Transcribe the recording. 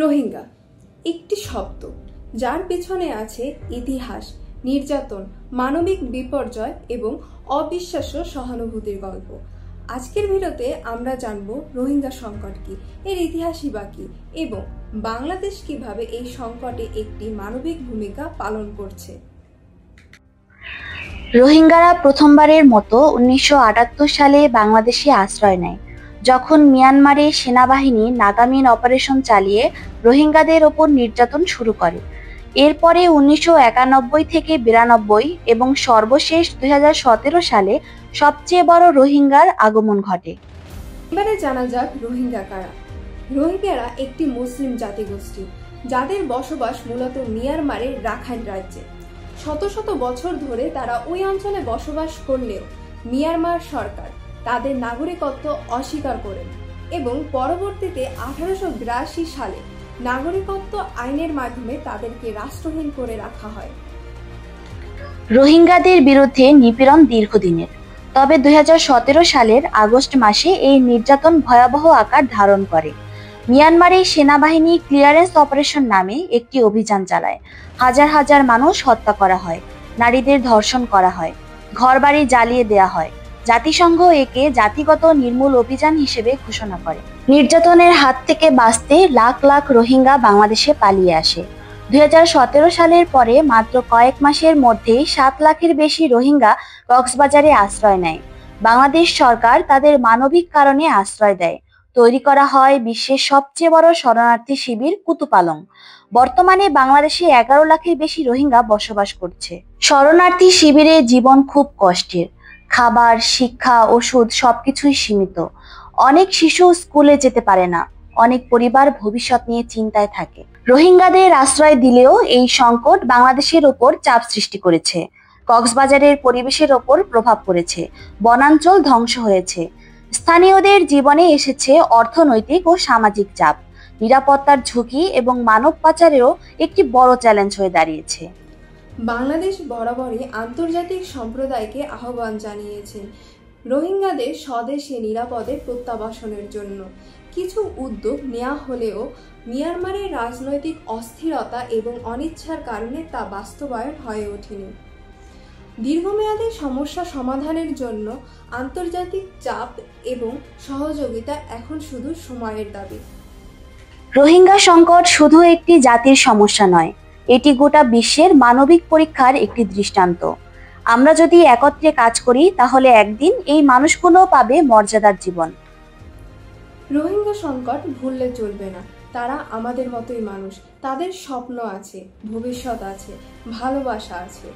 রোহিঙ্গা একটি শব্দ যার পেছনে আছে ইতিহাস, নির্যাতন, মানবিক বিপর্যয় এবং অবিশ্বাস্য সহানুভূতির গল্প। আজকের ভিডিওতে আমরা জানব রোহিঙ্গা সংকট কি, এর ইতিহাসই বা কি এবং বাংলাদেশ কিভাবে এই সংকটে একটি মানবিক ভূমিকা পালন করছে। রোহিঙ্গারা প্রথমবারের মতো 1978 সালে বাংলাদেশে আশ্রয় নেয়, যখন মিয়ানমারে সেনাবাহিনী নাগামিন অপারেশন চালিয়ে রোহিঙ্গাদের ওপর নির্যাতন শুরু করে। এরপরে 1991 থেকে 92 এবং সর্বশেষ 2017 সালে সবচেয়ে বড় রোহিঙ্গার আগমন ঘটে। এবারে জানা যাক রোহিঙ্গা কারা। রোহিঙ্গারা একটি মুসলিম জাতিগোষ্ঠী যাদের বসবাস মূলত মিয়ানমারের রাখাইন রাজ্যে। শত শত বছর ধরে তারা ওই অঞ্চলে বসবাস করলেও মিয়ানমার সরকার তাদের নাগরিকত্ব অস্বীকার করেন এবং পরবর্তীতে 1882 সালে নাগরিকত্ব আইনের মাধ্যমে তাদেরকে রাষ্ট্রহীন করে রাখা হয়। রোহিঙ্গাদের বিরুদ্ধে নিপীড়ন দীর্ঘদিনের, তবে 2017 সালের আগস্ট মাসে এই নির্যাতন ভয়াবহ আকার ধারণ করে। মিয়ানমারে সেনাবাহিনী ক্লিয়ারেন্স অপারেশন নামে একটি অভিযান চালায়। হাজার হাজার মানুষ হত্যা করা হয়, নারীদের ধর্ষণ করা হয়, ঘরবাড়ি জ্বালিয়ে দেয়া হয়। জাতিসংঘ একে জাতিগত নির্মূল অভিযান হিসেবে ঘোষণা করে। নির্যাতনের হাত থেকে বাঁচতে লাখ লাখ রোহিঙ্গা বাংলাদেশে পালিয়ে আসে। 2017 সালের পরে মাত্র কয়েক মাসের মধ্যেই 7 লাখের বেশি রোহিঙ্গা কক্সবাজারে আশ্রয় নেয়। বাংলাদেশ সরকার তাদের মানবিক কারণে আশ্রয় দেয়। তৈরি করা হয় বিশ্বের সবচেয়ে বড় শরণার্থী শিবির কুতুপালং। বর্তমানে বাংলাদেশে 11 লাখের বেশি রোহিঙ্গা বসবাস করছে। শরণার্থী শিবিরে জীবন খুব কষ্টের। খাবার, শিক্ষা, ওষুধ সবকিছুই সীমিত। অনেক শিশু স্কুলে যেতে পারে না, অনেক পরিবার ভবিষ্যৎ নিয়ে চিন্তায় থাকে। রোহিঙ্গাদের আশ্রয় দিলেও এই সংকট বাংলাদেশের ওপর চাপ সৃষ্টি করেছে। কক্সবাজারের পরিবেশের ওপর প্রভাব পড়েছে, বনাঞ্চল ধ্বংস হয়েছে, স্থানীয়দের জীবনে এসেছে অর্থনৈতিক ও সামাজিক চাপ, নিরাপত্তার ঝুঁকি এবং মানব পাচারেও একটি বড় চ্যালেঞ্জ হয়ে দাঁড়িয়েছে। বাংলাদেশ বরাবরই আন্তর্জাতিক সম্প্রদায়কে আহ্বান জানিয়েছেন রোহিঙ্গাদের স্বদেশে নিরাপদে প্রত্যাবাসনের জন্য। কিছু উদ্যোগ নেওয়া হলেও মিয়ানমারের রাজনৈতিক অস্থিরতা এবং অনিচ্ছার কারণে তা বাস্তবায়ন হয়ে ওঠেনি। দীর্ঘমেয়াদী সমস্যা সমাধানের জন্য আন্তর্জাতিক চাপ এবং সহযোগিতা এখন শুধু সময়ের দাবি। রোহিঙ্গা সংকট শুধু একটি জাতির সমস্যা নয়, এটি গোটা বিশ্বের মানবিক পরীক্ষার একটি দৃষ্টান্ত। আমরা যদি একত্রে কাজ করি তাহলে একদিন এই মানুষগুলো পাবে মর্যাদার জীবন। রোহিঙ্গা সংকট ভুললে চলবে না। তারা আমাদের মতোই মানুষ, তাদের স্বপ্ন আছে, ভবিষ্যৎ আছে, ভালোবাসা আছে।